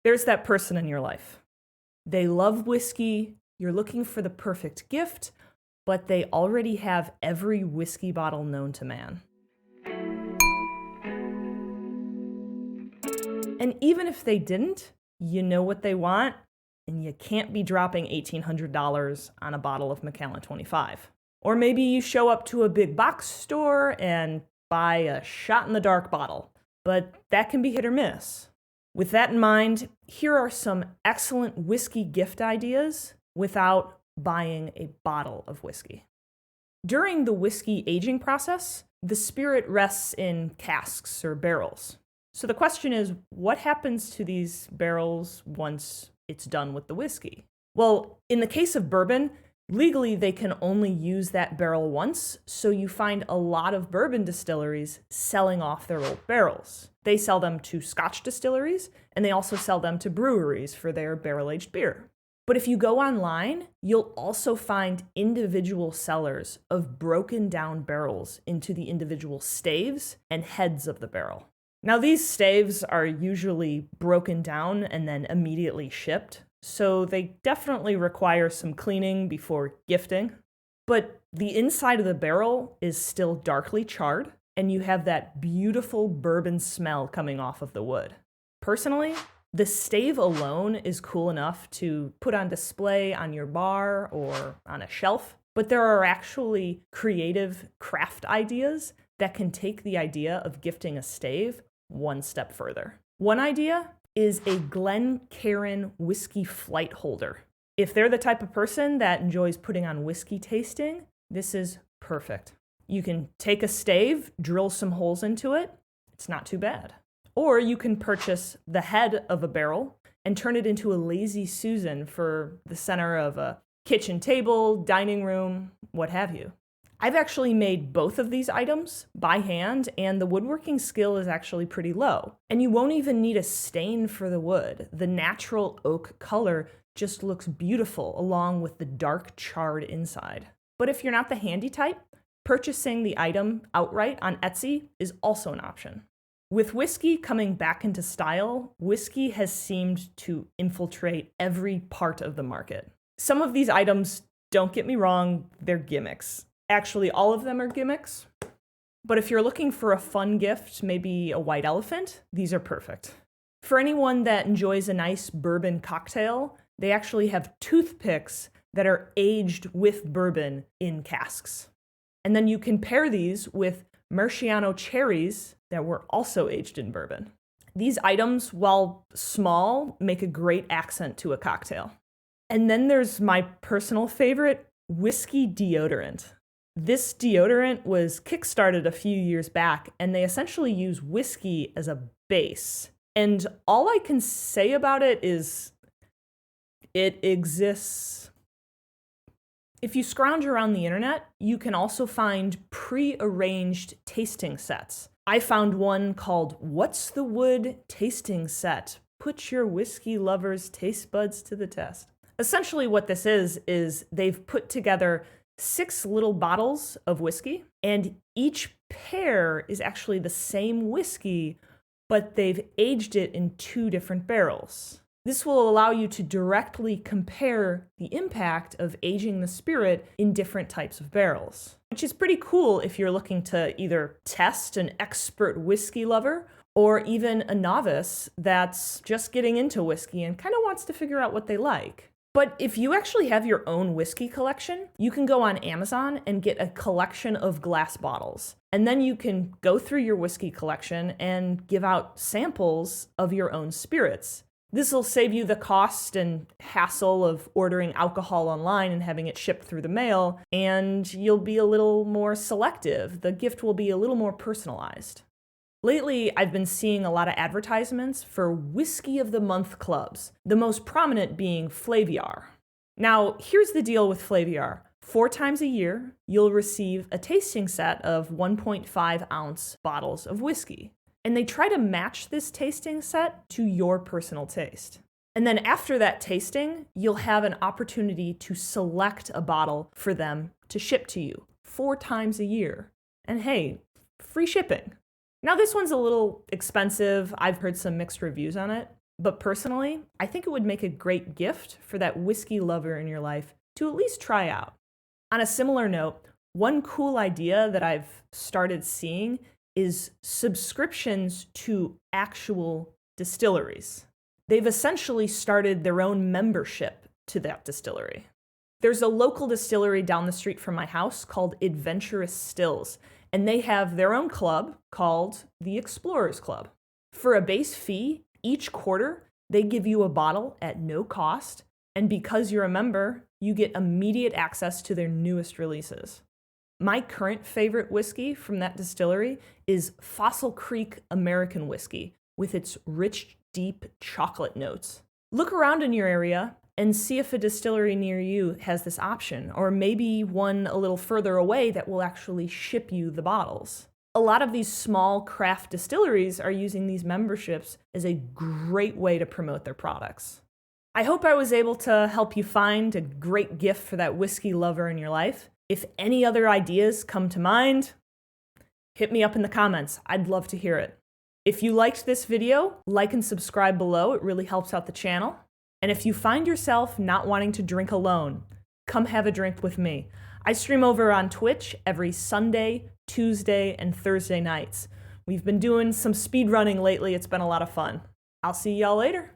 There's that person in your life. They love whiskey, you're looking for the perfect gift, but they already have every whiskey bottle known to man. And even if they didn't, you know what they want, and you can't be dropping $1,800 on a bottle of Macallan 25. Or maybe you show up to a big box store and buy a shot-in-the-dark bottle, but that can be hit or miss. With that in mind, here are some excellent whiskey gift ideas without buying a bottle of whiskey. During the whiskey aging process, the spirit rests in casks or barrels. So the question is, what happens to these barrels once it's done with the whiskey? Well, in the case of bourbon, legally they can only use that barrel once, so you find a lot of bourbon distilleries selling off their old barrels. They sell them to Scotch distilleries, and they also sell them to breweries for their barrel-aged beer. But if you go online, you'll also find individual sellers of broken down barrels into the individual staves and heads of the barrel. Now, these staves are usually broken down and then immediately shipped, so they definitely require some cleaning before gifting. But the inside of the barrel is still darkly charred, and you have that beautiful bourbon smell coming off of the wood. Personally, the stave alone is cool enough to put on display on your bar or on a shelf, but there are actually creative craft ideas that can take the idea of gifting a stave one step further. One idea is a Glencairn whiskey flight holder. If they're the type of person that enjoys putting on whiskey tasting, this is perfect. You can take a stave, drill some holes into it. It's not too bad. Or you can purchase the head of a barrel and turn it into a lazy Susan for the center of a kitchen table, dining room, what have you. I've actually made both of these items by hand, and the woodworking skill is actually pretty low. And you won't even need a stain for the wood. The natural oak color just looks beautiful along with the dark charred inside. But if you're not the handy type, purchasing the item outright on Etsy is also an option. With whiskey coming back into style, whiskey has seemed to infiltrate every part of the market. Some of these items, don't get me wrong, they're gimmicks. Actually, all of them are gimmicks. But if you're looking for a fun gift, maybe a white elephant, these are perfect. For anyone that enjoys a nice bourbon cocktail, they actually have toothpicks that are aged with bourbon in casks. And then you can pair these with Murciano cherries that were also aged in bourbon. These items, while small, make a great accent to a cocktail. And then there's my personal favorite, whiskey deodorant. This deodorant was kickstarted a few years back, and they essentially use whiskey as a base. And all I can say about it is it exists. If you scrounge around the internet, you can also find pre-arranged tasting sets. I found one called What's the Wood Tasting Set? Put your whiskey lovers' taste buds to the test. Essentially what this is they've put together 6 little bottles of whiskey, and each pair is actually the same whiskey, but they've aged it in 2 different barrels. This will allow you to directly compare the impact of aging the spirit in different types of barrels, which is pretty cool if you're looking to either test an expert whiskey lover or even a novice that's just getting into whiskey and kind of wants to figure out what they like. But if you actually have your own whiskey collection, you can go on Amazon and get a collection of glass bottles. And then you can go through your whiskey collection and give out samples of your own spirits. This will save you the cost and hassle of ordering alcohol online and having it shipped through the mail, and you'll be a little more selective. The gift will be a little more personalized. Lately, I've been seeing a lot of advertisements for Whiskey of the Month clubs, the most prominent being Flaviar. Now, here's the deal with Flaviar. 4 times a year, you'll receive a tasting set of 1.5 ounce bottles of whiskey. And they try to match this tasting set to your personal taste. And then after that tasting, you'll have an opportunity to select a bottle for them to ship to you 4 times a year. And hey, free shipping. Now this one's a little expensive. I've heard some mixed reviews on it. But personally, I think it would make a great gift for that whiskey lover in your life to at least try out. On a similar note, one cool idea that I've started seeing is subscriptions to actual distilleries. They've essentially started their own membership to that distillery. There's a local distillery down the street from my house called Adventurous Stills, and they have their own club called the Explorers Club. For a base fee, each quarter, they give you a bottle at no cost, and because you're a member, you get immediate access to their newest releases. My current favorite whiskey from that distillery is Fossil Creek American Whiskey, with its rich, deep chocolate notes. Look around in your area and see if a distillery near you has this option, or maybe one a little further away that will actually ship you the bottles. A lot of these small craft distilleries are using these memberships as a great way to promote their products. I hope I was able to help you find a great gift for that whiskey lover in your life. If any other ideas come to mind, hit me up in the comments. I'd love to hear it. If you liked this video, like and subscribe below. It really helps out the channel. And if you find yourself not wanting to drink alone, come have a drink with me. I stream over on Twitch every Sunday, Tuesday, and Thursday nights. We've been doing some speed running lately. It's been a lot of fun. I'll see y'all later.